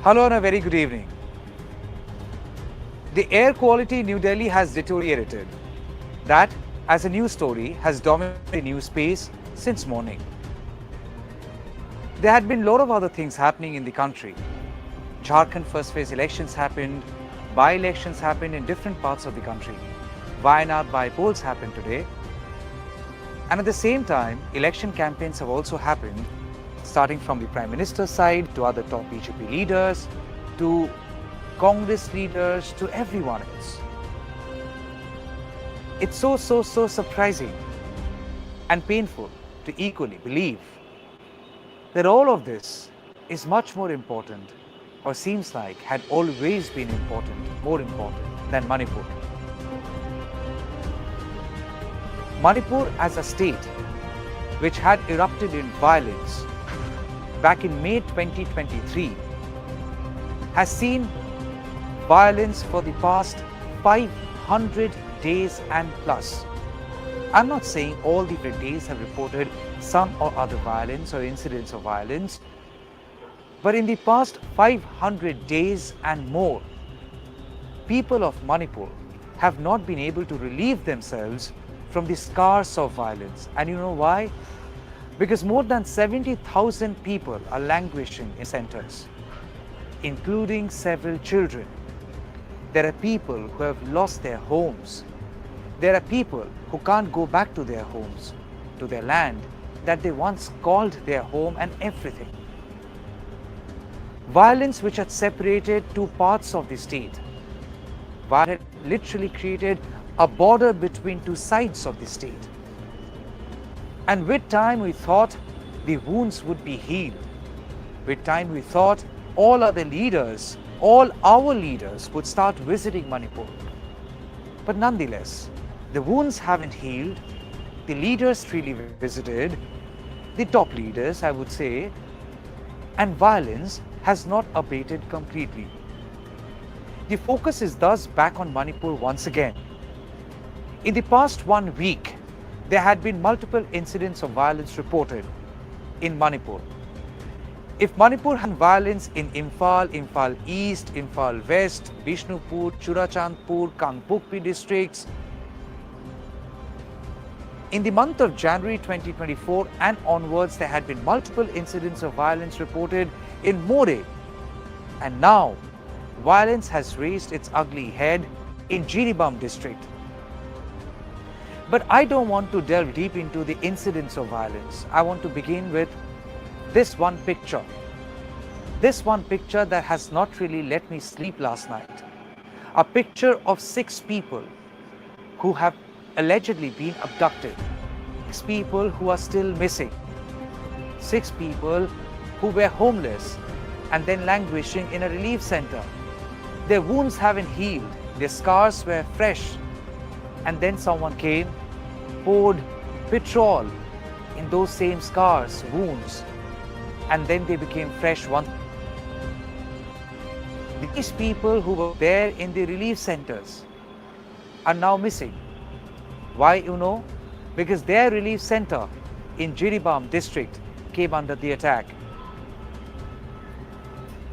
Hello and a very good evening. The air quality in New Delhi has deteriorated. That, as a news story, has dominated the news space since morning. There had been a lot of other things happening in the country. Jharkhand first phase elections happened, by-elections happened in different parts of the country. Wayanad by-polls happened today. And at the same time, election campaigns have also happened, starting from the Prime Minister's side, to other top BJP leaders, to Congress leaders, to everyone else. It's so surprising and painful to equally believe that all of this is much more important, or seems like had always been important, more important than Manipur. Manipur as a state which had erupted in violence back in May 2023 has seen violence for the past 500 days and plus. I'm not saying all the days have reported some or other violence or incidents of violence, but in the past 500 days and more, people of Manipur have not been able to relieve themselves from the scars of violence. And you know why? Because more than 70,000 people are languishing in centers, including several children. There are people who have lost their homes. There are people who can't go back to their homes, to their land that they once called their home and everything. Violence which had separated two parts of the state. Violence had literally created a border between two sides of the state. And with time we thought the wounds would be healed. With time we thought all other leaders, all our leaders would start visiting Manipur. But nonetheless, the wounds haven't healed. The leaders really visited, the top leaders I would say, and violence has not abated completely. The focus is thus back on Manipur once again. In the past 1 week, there had been multiple incidents of violence reported in Manipur. If Manipur had violence in Imphal, Imphal East, Imphal West, Bishnupur, Churachandpur, Kangpokpi districts, in the month of January 2024 and onwards, there had been multiple incidents of violence reported in More. And now, violence has raised its ugly head in Jiribam district. But I don't want to delve deep into the incidents of violence. I want to begin with this one picture. This one picture that has not really let me sleep last night. A picture of 6 people who have allegedly been abducted. 6 people who are still missing. 6 people who were homeless and then languishing in a relief center. Their wounds haven't healed. Their scars were fresh. And then someone came, poured petrol in those same scars, wounds, and then they became fresh once. These people who were there in the relief centers are now missing. Why, you know? Because their relief center in Jiribam district came under the attack.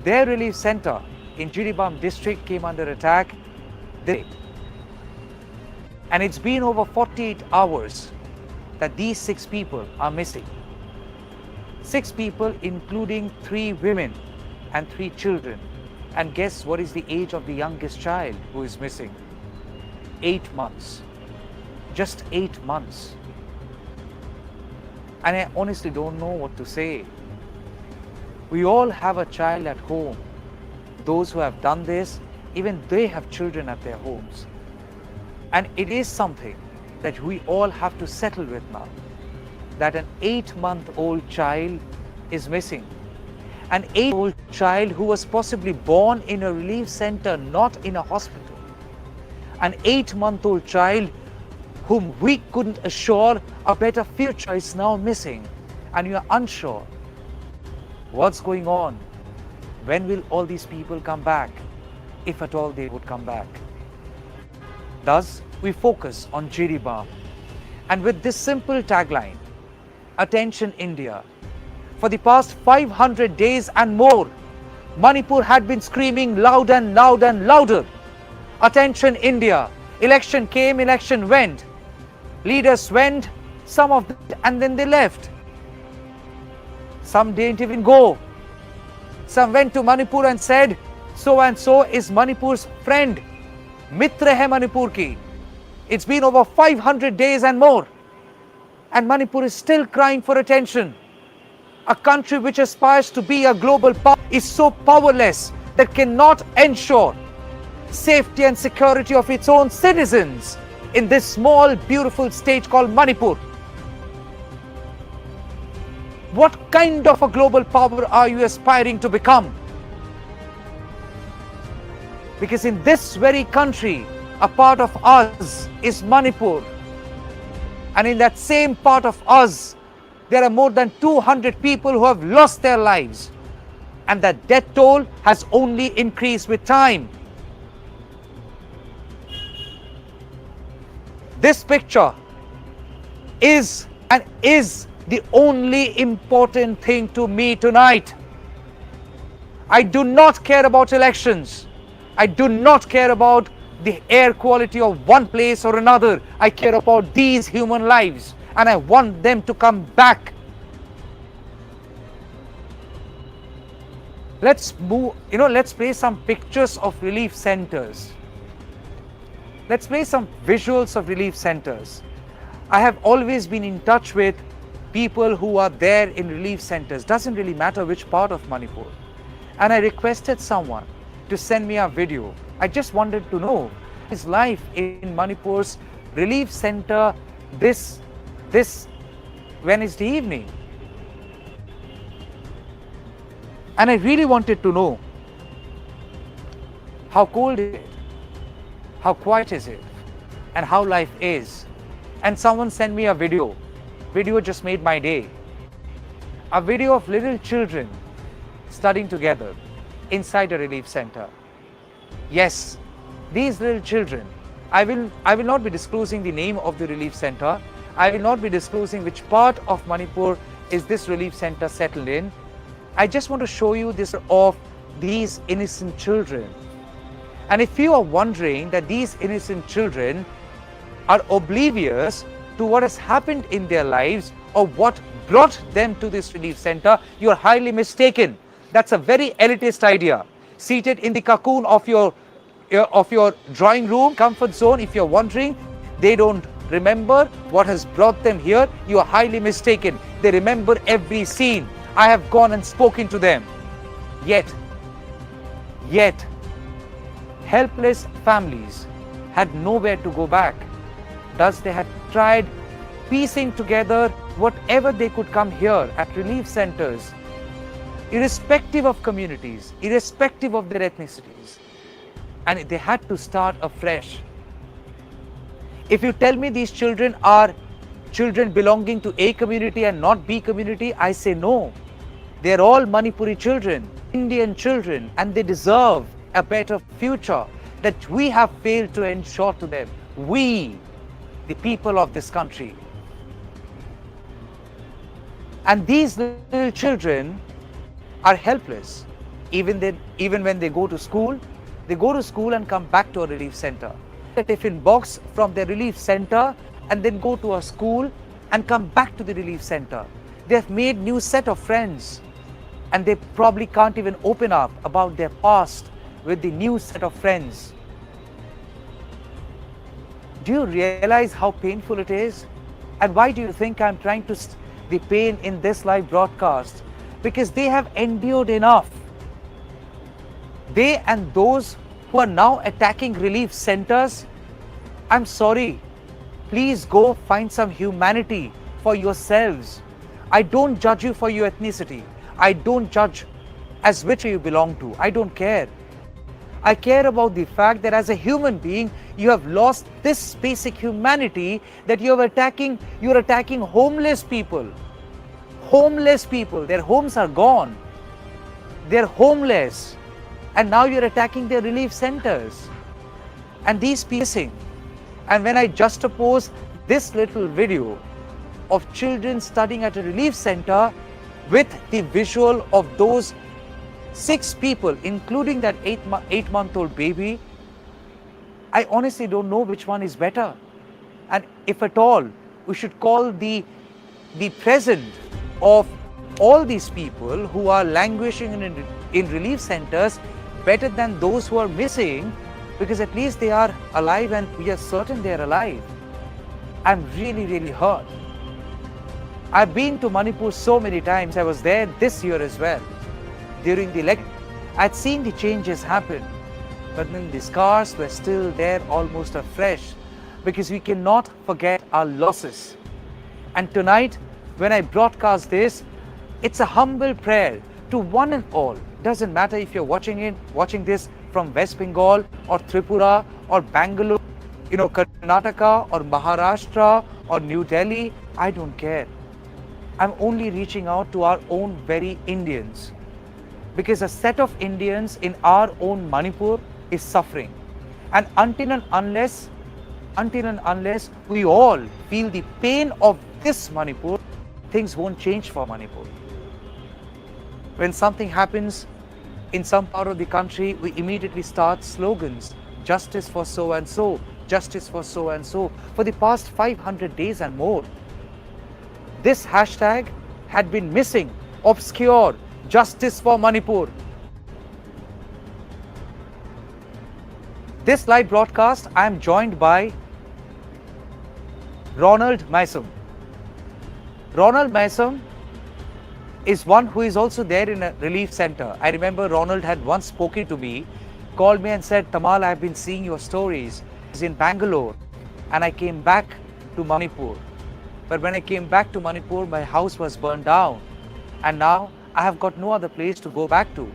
Their relief center in Jiribam district came under attack. And it's been over 48 hours that these 6 people are missing. 6 people, including 3 women and 3 children. And guess what is the age of the youngest child who is missing? 8 months. Just 8 months. And I honestly don't know what to say. We all have a child at home. Those who have done this, even they have children at their homes. And it is something that we all have to settle with now. That an 8-month-old child is missing. An 8-year-old child who was possibly born in a relief center, not in a hospital. An 8-month-old child whom we couldn't assure a better future is now missing. And you are unsure. What's going on? When will all these people come back? If at all they would come back. Thus, we focus on Jiribam. And with this simple tagline, Attention India, for the past 500 days and more, Manipur had been screaming loud and loud and louder. Attention India. Election came, election went. Leaders went, some of them, and then they left. Some didn't even go. Some went to Manipur and said, so and so is Manipur's friend. Mitra hai Manipur ki. It's been over 500 days and more. And Manipur is still crying for attention. A country which aspires to be a global power is so powerless that cannot ensure safety and security of its own citizens in this small, beautiful state called Manipur. What kind of a global power are you aspiring to become? Because in this very country, a part of us is Manipur. And in that same part of us, there are more than 200 people who have lost their lives. And that death toll has only increased with time. This picture is the only important thing to me tonight. I do not care about elections. I do not care about the air quality of one place or another. I care about these human lives and I want them to come back. Let's play some pictures of relief centers. Let's play some visuals of relief centers. I have always been in touch with people who are there in relief centers. Doesn't really matter which part of Manipur. And I requested someone to send me a video. I just wanted to know his life in Manipur's relief center this Wednesday evening. And I really wanted to know how cold is it, how quiet is it, and how life is. And someone sent me a video. Video just made my day. A video of little children studying together inside a relief center. Yes, these little children, I will not be disclosing the name of the relief center. I will not be disclosing which part of Manipur is this relief center settled in. I just want to show you this of these innocent children. And if you are wondering that these innocent children are oblivious to what has happened in their lives or what brought them to this relief center, you are highly mistaken. That's a very elitist idea. Seated in the cocoon of your drawing room, comfort zone, if you're wondering, they don't remember what has brought them here, you are highly mistaken. They remember every scene. I have gone and spoken to them. Yet, helpless families had nowhere to go back. Thus, they had tried piecing together whatever they could come here at relief centers, irrespective of communities, irrespective of their ethnicities. And they had to start afresh. If you tell me these children are children belonging to A community and not B community, I say no. They are all Manipuri children, Indian children, and they deserve a better future that we have failed to ensure to them. We, the people of this country. And these little children are helpless. Even when they go to school and come back to a relief center. A tiffin box from their relief center and then go to a school and come back to the relief center. They have made new set of friends and they probably can't even open up about their past with the new set of friends. Do you realize how painful it is? And why do you think I'm trying to the pain in this live broadcast? Because they have endured enough. They and those who are now attacking relief centers, I'm sorry, please go find some humanity for yourselves. I don't judge you for your ethnicity. I don't judge as which you belong to. I don't care. I care about the fact that as a human being, you have lost this basic humanity, that you're attacking homeless people. Homeless people, their homes are gone. They're homeless. And now you're attacking their relief centers. And these people. And when I juxtapose this little video of children studying at a relief center with the visual of those 6 people, including that 8-month-old baby. I honestly don't know which one is better. And if at all, we should call the present of all these people who are languishing in relief centers better than those who are missing, because at least they are alive and we are certain they are alive. I'm really, really hurt. I've been to Manipur so many times. I was there this year as well. During the election, I'd seen the changes happen, but then the scars were still there, almost afresh, because we cannot forget our losses. And tonight, when I broadcast this, it's a humble prayer to one and all. Doesn't matter if you're watching this from West Bengal or Tripura or Bangalore, Karnataka or Maharashtra or New Delhi, I don't care. I'm only reaching out to our own very Indians, because a set of Indians in our own Manipur is suffering. And until and unless we all feel the pain of this Manipur, things won't change for Manipur. When something happens in some part of the country, we immediately start slogans, justice for so and so, justice for so and so. For the past 500 days and more, this hashtag had been missing, obscure, justice for Manipur. This live broadcast, I am joined by Ronald Mason. Ronald Mason is one who is also there in a relief center. I remember Ronald had once spoken to me, called me and said, Tamal, I've been seeing your stories. He's in Bangalore and I came back to Manipur. But when I came back to Manipur, my house was burned down. And now I have got no other place to go back to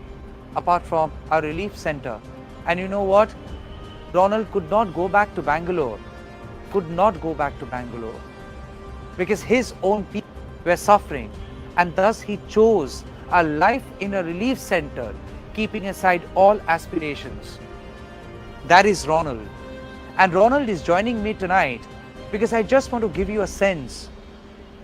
apart from a relief center. And you know what? Ronald could not go back to Bangalore. Because his own people were suffering. And thus he chose a life in a relief center, keeping aside all aspirations. That is Ronald. And Ronald is joining me tonight because I just want to give you a sense.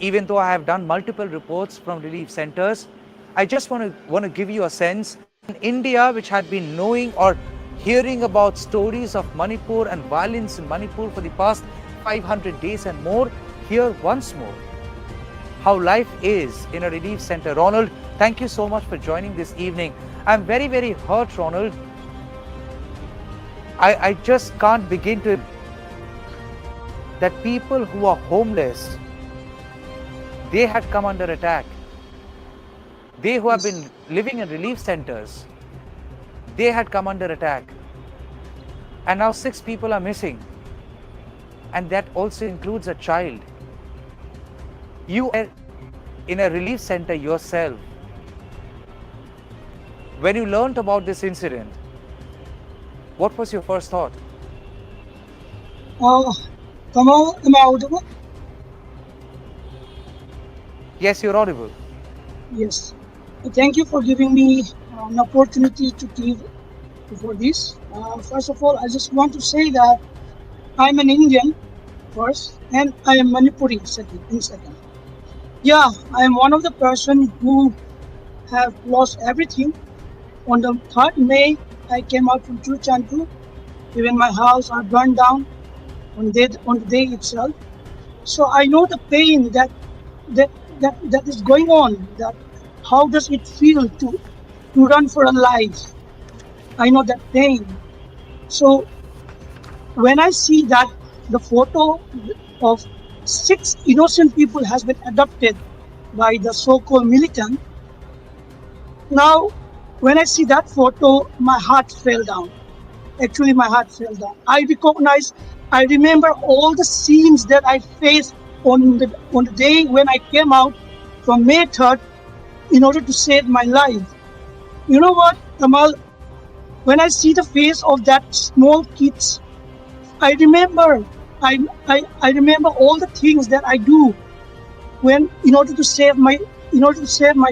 Even though I have done multiple reports from relief centers, I just want to give you a sense. In India, which had been knowing or hearing about stories of Manipur and violence in Manipur for the past 500 days and more, hear once more how life is in a relief center. Ronald, thank you so much for joining this evening. I'm very, very hurt, Ronald. I just can't begin to... that people who are homeless, they had come under attack. They who have been living in relief centers, they had come under attack. And now 6 people are missing. And that also includes a child. You are in a relief center yourself. When you learned about this incident, what was your first thought? Kamal, am I audible? Yes, you're audible. Yes. Thank you for giving me an opportunity to give for this. First of all, I just want to say that I'm an Indian first, and I am Manipuri second. Yeah, I am one of the person who have lost everything. On the 3rd May, I came out from Chuchantu. Even my house are burned down on the day itself. So I know the pain that is going on. That how does it feel to run for a life? I know that pain. So when I see that the photo of 6 innocent people has been adopted by the so-called militant, now when I see that photo, my heart fell down. Actually, my heart fell down. I remember all the scenes that I faced on the day when I came out from May 3rd in order to save my life. You know what, Tamal? When I see the face of that small kids, I remember all the things that I do in order to save my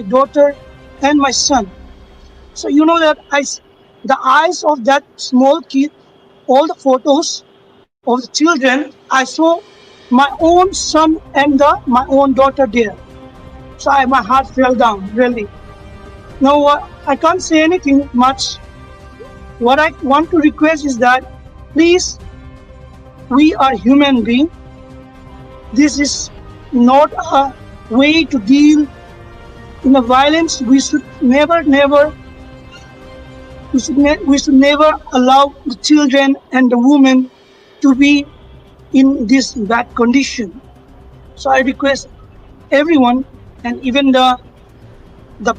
daughter and my son. So you know that the eyes of that small kid, all the photos of the children, I saw my own son and my own daughter there. So my heart fell down, really. Now, I can't say anything much. What I want to request is that, please, we are human beings. This is not a way to deal in the violence. We should we should never allow the children and the women to be in this bad condition. So I request everyone, and even the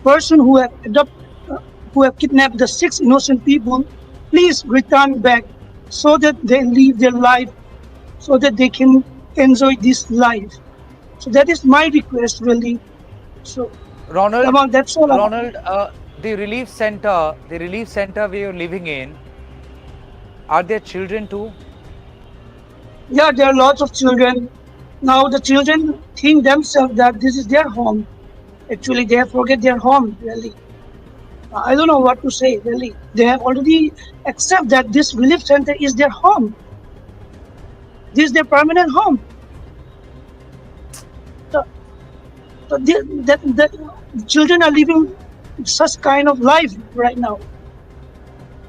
person who have kidnapped the 6 innocent people, please return back so that they live their life, so that they can enjoy this life. So that is my request, really. So, Ronald, Tamal, that's all. Ronald, the relief center where you're living in, are there children too? Yeah, there are lots of children. Now the children think themselves that this is their home. Actually, they have forget their home, really. I don't know what to say, really. They have already accept that this relief center is their home. This is their permanent home. So, the children are living such kind of life right now.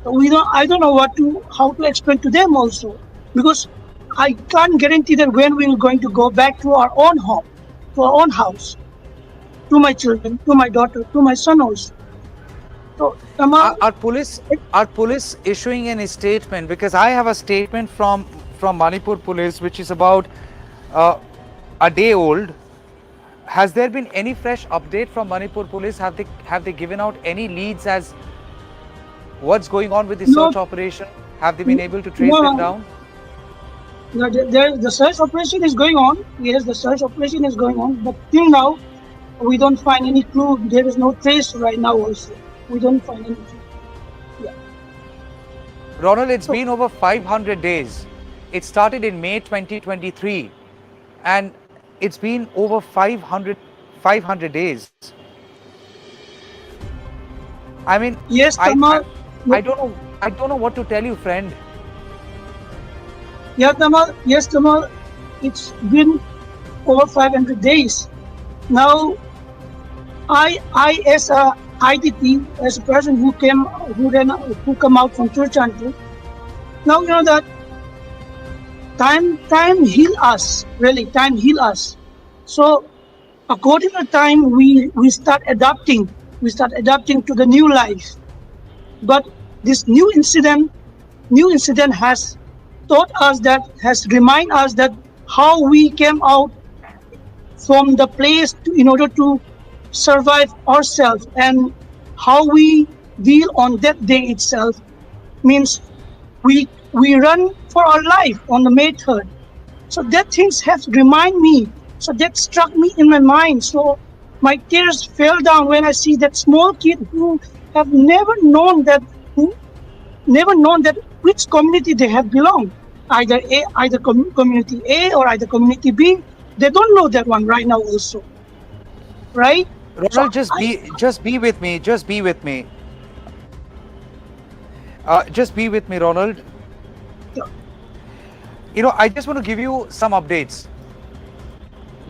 So I don't know how to explain to them also, because I can't guarantee that when we're going to go back to our own home, to our own house, to my children, to my daughter, to my son also. So, Tamal, Are police issuing any statement? Because I have a statement from Manipur police, which is about uh, a day old. Has there been any fresh update from Manipur police? Have they given out any leads as what's going on with the no, search operation? Have they been able to trace them no, down? the search operation is going on. Yes, the search operation is going on. But till now, we don't find any clue. There is no trace right now also. We don't find anything. Yeah. Ronald, it's So, been over 500 days. It started in May 2023 and it's been over 500 days. I mean, yes, I, I, Tamal. I don't know what to tell you, friend. Yeah, Tamal. Yes, Tamal. It's been over 500 days. Now, I as a IDP, as a person who come out from Churchanpur, now you know that time heal us. Really, time heal us. So according to time, we start adapting. We start adapting to the new life. But this new incident has taught us that, has remind us that how we came out from the place in order to survive ourselves, and how we deal on that day itself means we run for our life on the May 3rd. So that things have remind me. So that struck me in my mind. So my tears fell down when I see that small kid who have who never known that which community they have belonged. Either community A or either community B. They don't know that one right now also. Right? So Ronald, just be with me. Just be with me, Ronald. You know, I just want to give you some updates.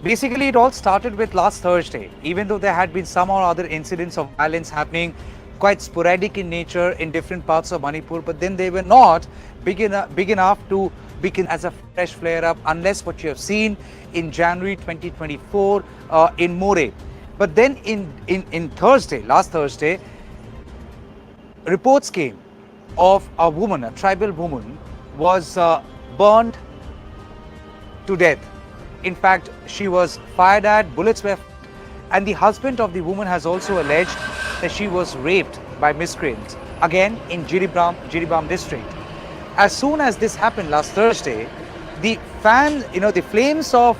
Basically, it all started with last Thursday, even though there had been some or other incidents of violence happening, quite sporadic in nature in different parts of Manipur, but then they were not big enough to be as a fresh flare-up, unless what you have seen in January 2024 in More. But then last Thursday, reports came of a woman, a tribal woman, was burned to death. In fact, she was fired at, bullets were fired, and the husband of the woman has also alleged that she was raped by miscreants, again in Jiribam district. As soon as this happened last Thursday, the flames of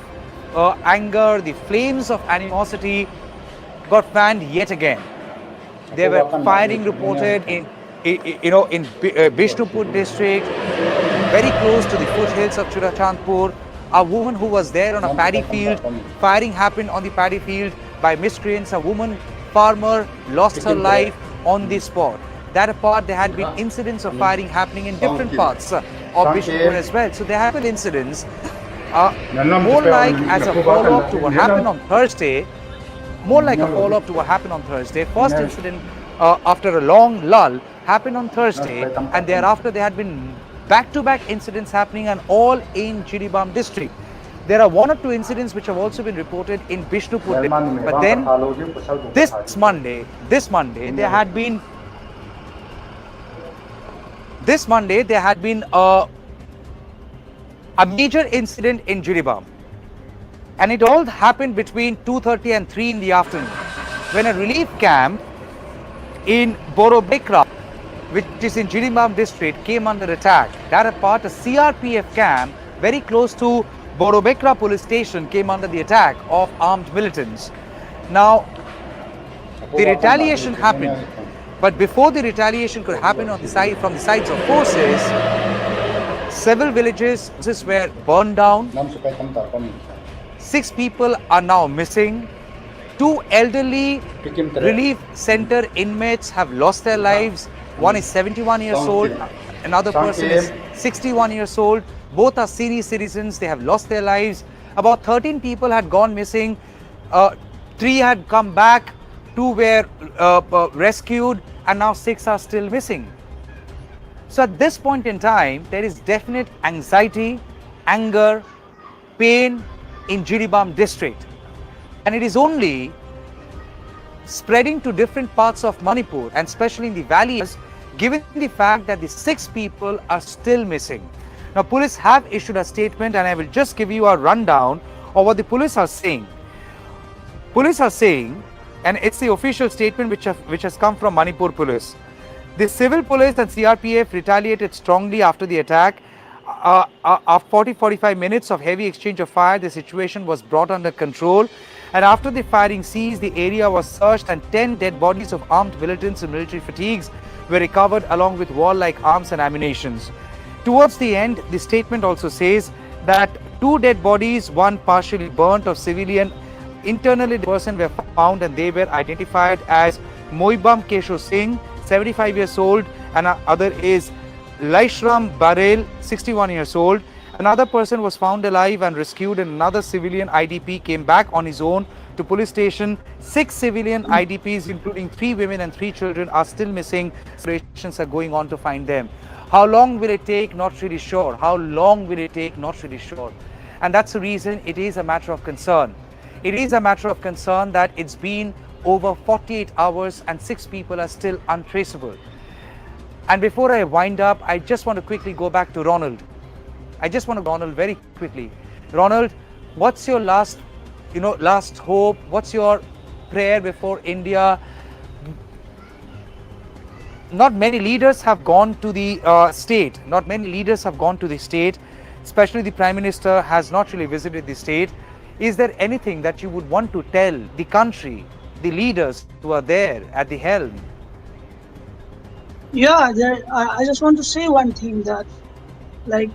anger, the flames of animosity got fanned yet again. There were firing reported in Bishnupur district, very close to the foothills of Churachandpur. A woman who was there on a paddy field, firing happened on the paddy field by miscreants. A woman farmer lost her life on the spot. That apart, there had been incidents of firing happening in different parts of Bishnupur as well. So there have been incidents, more like as a follow-up to what happened on Thursday. more like a follow-up to what happened on Thursday. First incident after a long lull happened on Thursday, and thereafter there had been back-to-back incidents happening, and all in Jiribam district. There are one or two incidents which have also been reported in Bishnupur, but then this Monday there had been a major incident in Jiribam, and it all happened between 2:30 and 3 in the afternoon, when a relief camp in Borobekra, which is in Jiribam district, came under attack. That apart, a CRPF camp very close to Borobekra police station came under the attack of armed militants. Now, the retaliation happened, but before the retaliation could happen on the side, from the sides of forces, several villages were burned down. 6 people are now missing. 2 elderly relief center inmates have lost their lives. One is 71 years old, another person is 61 years old. Both are senior citizens. They have lost their lives. About 13 people had gone missing. 3 had come back. 2 were rescued, and now 6 are still missing. So at this point in time, there is definite anxiety, anger, pain in Jiribam district, and it is only spreading to different parts of Manipur, and especially in the valleys, given the fact that the 6 people are still missing. Now, police have issued a statement, and I will just give you a rundown of what the police are saying. Police are saying, and it's the official statement which has come from Manipur police. The civil police and CRPF retaliated strongly after the attack. After 40-45 minutes of heavy exchange of fire, the situation was brought under control, and after the firing ceased, the area was searched, and 10 dead bodies of armed militants in military fatigues were recovered, along with war-like arms and ammunitions. Towards the end, the statement also says that 2 dead bodies, one partially burnt, of civilian internally person were found, and they were identified as Moibam Kesho Singh, 75 years old, and other is Laishram Barel, 61 years old. Another person was found alive and rescued, and another civilian IDP came back on his own to police station. 6 civilian IDPs, including 3 women and 3 children, are still missing. Operations are going on to find them. How long will it take? Not really sure. How long will it take? Not really sure. And that's the reason it is a matter of concern. It is a matter of concern that it's been over 48 hours and 6 people are still untraceable. And before I wind up, I just want to quickly go back to Ronald. Ronald, very quickly. Ronald, what's your last hope? What's your prayer before India? Not many leaders have gone to the state. Especially the Prime Minister has not really visited the state. Is there anything that you would want to tell the country, the leaders who are there at the helm? Yeah, I just want to say one thing, that like,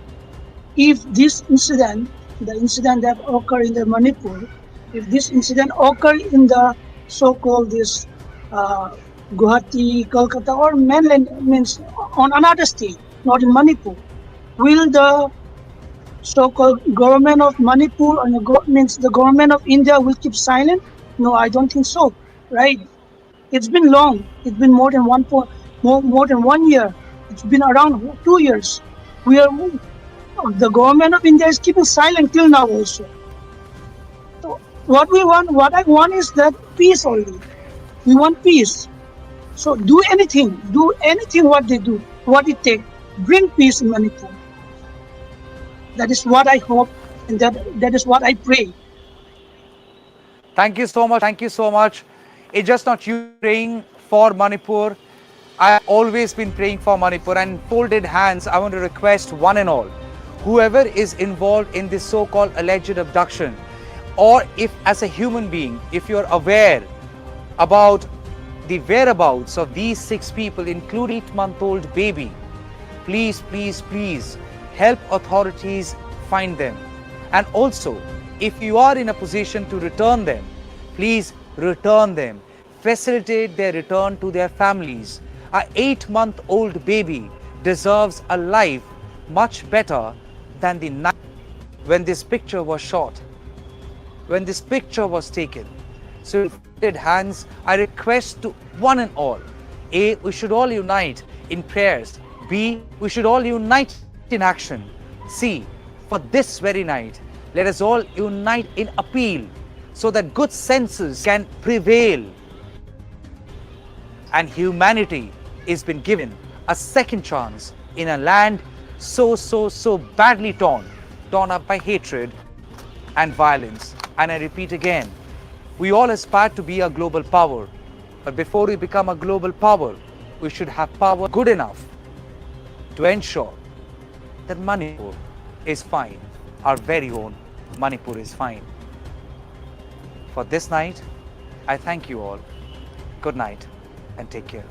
if this incident, the incident that occurred in the Manipur, if this incident occurred in the so-called this Guwahati, Kolkata, or mainland, means on another state, not in Manipur, will the so-called government of Manipur and the government of India will keep silent? No, I don't think so. Right? It's been long. It's been more than 1 year. It's been around 2 years. The government of India is keeping silent till now also. So what I want is that peace only. We want peace. So do anything what they do, what it takes. Bring peace in Manipur. That is what I hope, and that is what I pray. Thank you so much. It's just not you praying for Manipur. I've always been praying for Manipur, and in folded hands, I want to request one and all, whoever is involved in this so-called alleged abduction, or if as a human being, if you're aware about the whereabouts of these 6 people, including 8-month-old baby, please help authorities find them. And also, if you are in a position to return them, please return them. Facilitate their return to their families. An 8-month-old baby deserves a life much better than the night when this picture was shot, when this picture was taken. So hands, I request to one and all. A, we should all unite in prayers. B, we should all unite in action. C, for this very night, let us all unite in appeal so that good senses can prevail and humanity is been given a second chance in a land so badly torn up by hatred and violence. And I repeat again, we all aspire to be a global power, but before we become a global power, we should have power good enough to ensure that Manipur is fine. Our very own Manipur is fine. For this night, I thank you all. Good night and take care.